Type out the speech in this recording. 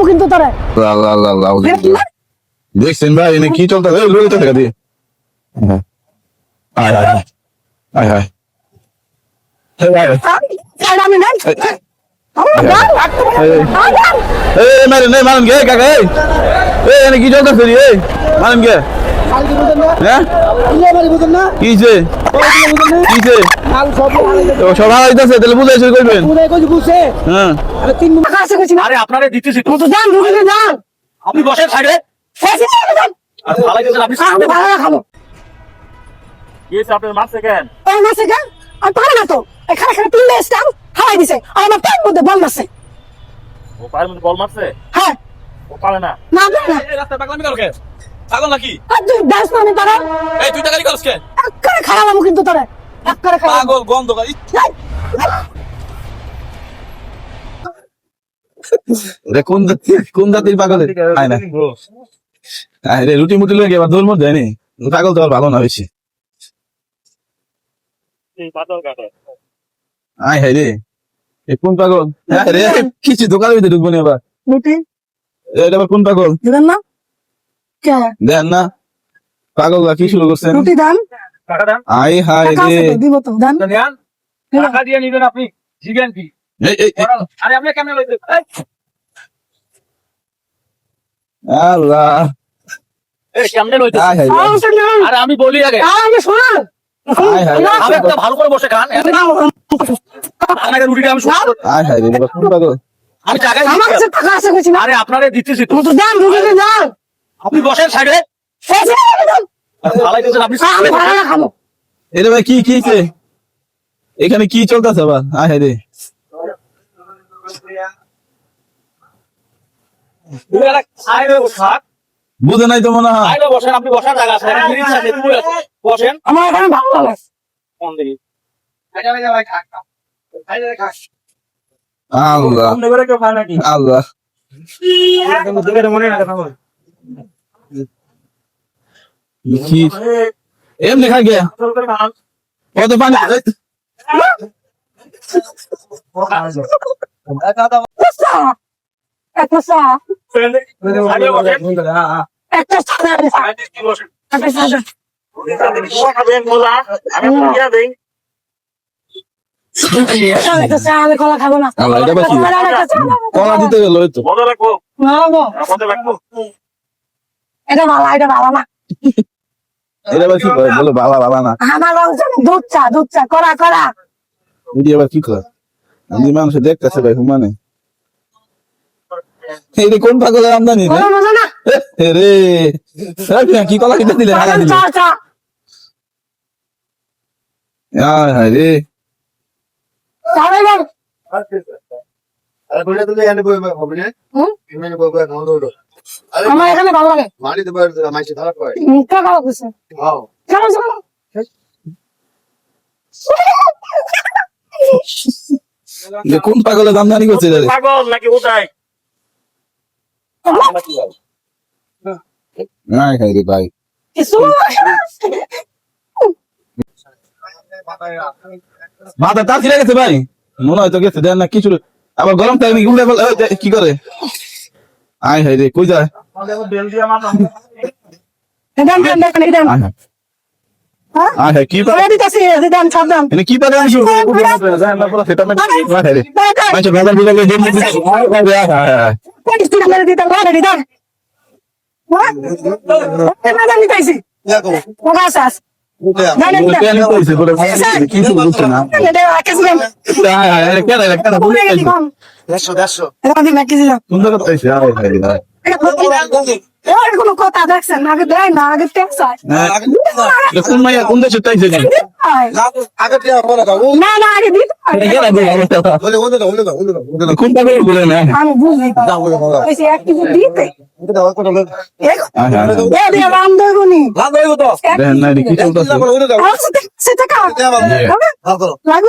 কিন্তু তোরা দেখছেন ভাই এনে কি চলতে লড়িতে টাকা দিয়ে আয় আয় আয় আয় আমি নাই মারেন গে কাকা এনে কি চলতেছে রে মারেন গে হ্যাঁ কিছে কিছে সব হারাইতেছে তাহলে বুঝাই শুরু করবেন হ্যাঁ আরে আপনারে দিতেছি তো যান ঢুকে যান আপনি বসেন সাইডে আপনি ভালো খাবো আপনার মারছে কেন মাসে কেন আর পারে না তো এখানে এখানে তিন স্টাম হারাই দিছে আর আমার পেট মধ্যে বল মারছে ও পায়ের মধ্যে বল মারছে হ্যাঁ ও পারে না না না এই রাস্তা পাগলামি করো কেন পাগল নাকি আর তুই দাস না আমি পারা এই তুই টাকালি করছ কেন এক্কারে খারাপ কিন্তু তোরা এক্কারে খারাপ পাগল গন্ধ করি রে কোন জাতির পাগল আয় না আয় রে রুটি মুটি লয়ে এবার দৌড় মত দেয়নি পাগল তো আর ভালো না বেশি এই পাগল কাটে আয় হায় রে এ কোন পাগল রে কিছু দোকানের ভিতরে ঢুকবো না এবার রুটি এটা আবার কোন পাগল দিবেন না কে দেন না পাগল কি শুরু করছেন রুটি দান টাকা দেন আয় হায় টাকা রে আছে তো, দিব তো দান নেন টাকা দিয়ে নিবেন আপনি জিজ্ঞেন কি এই আরে আপনি কেমনে লইতে আল্লাহ এই কেমনে লইতে আয় হায় রে। আরে আমি বলি আগে আমি শোনা আয় হায় রে। আমি একটা ভালো করে বসে খান আপনাকে রুটিটা আমি শুরু করব। আয় হায় রে এবার কোন পাগল আমি টাকা আমার কাছে টাকা আছে কইছি না আরে আপনারে দিতেছি তো তো দান ঢুকে যান আপনি বসেন সাইডে ভালাইতেছেন আপনি আমি ভালো না খাবো এটা ভাই কি কিছে এখানে কি চলতেছে আবার আয় হায় রে সাইডে বসা বুঝে নাই তো মনে হয় সাইডে বসেন আপনি বসার জায়গা আছে গ্রিন আছে তুই আছে বসেন আমার এখানে ভালো লাগে কোন দিকে আল্লাহ কোন দিকে কেউ খায় নাকি আল্লাহ মনে না কথা বল কি এমনি খা গিয়া কত পানি একটা চা সাইডে বসেন একটা সাদা সাইডে কি বসেন একটা সাদা খাবেন মোলা আমি দিয়া দেই একটা চা আমি কলা খাবো না আল্লাহ এটা বাকি কলা দিতে গেল তো মজা রাখবো না মজা রাখবো এটা ভালো না এটা আবার কি করে বলে বাবা বাবা না আমার রংটা দুধ চা করা এটি আবার কি করে আমি মানুষ দেখতেছে ভাই হুমানে এই রে কোন পাগলের আমদানি রে কোনো মজা না রে কি কলা কিনে দিলে হারা দিলে চা আয় হায় রে চাবে বল আরে বলে তো এখানে বই হবে না এখানে বই বই খাওয়া দাও আরে আমার এখানে ভালো লাগে মারি তো বাইরে মাইছে খারাপ করে মিথ্যা খাওয়া কিছু খাও চলো যে কোন পাগলের আমদানি করছে রে পাগল নাকি ওটাই আয় হায় রে ভাই কিছু মাথা তার ছিঁড়ে গেছে ভাই মনে হয় তো গেছে দেন না কিছু আবার গরম টাইমে উল্টে কি করে আয় হায় রে কই যায় বেল দিয়া মারলাম দেন আয় হায় আয় হায় কি করে দিতেছি দেন সব দাম এনে কি পারে আমি শুরু যায় না পুরো সেটা মানে আয় হায় রে মানুষ বাজার বিলে দেন আয় হায় হায় কোন স্টুডেন্ট মেরে দিতে লাগে দিদার এটা জানি তাইছি দেখো ওরা সাস কেন কইছে বলে কিছু বুঝছে না এটা আকেছি আয় হায় রে কেন কেন পুরো গেছি কম 100 এটা দিন আকেছি সুন্দর কথা কইছে আয় হায় রে এর কোনো কথা দেখছেন আগে দেয় না আগে ট্যাক্স হয় কোন মাইয়া কোন দেশে তাইছে না আগে টিয়া পড়া দাও না না আগে দিতে বলে ওনে দাও কোন পাগল বলে না আমি বুঝি ওইসে একটু দিতে এটা দাও করে বলে আয় হায় এ দিয়ে রাম দেবনি লাগ হইব তো দেখেন না কি চলতেছে ওনে দাও সেটা কা লাগবে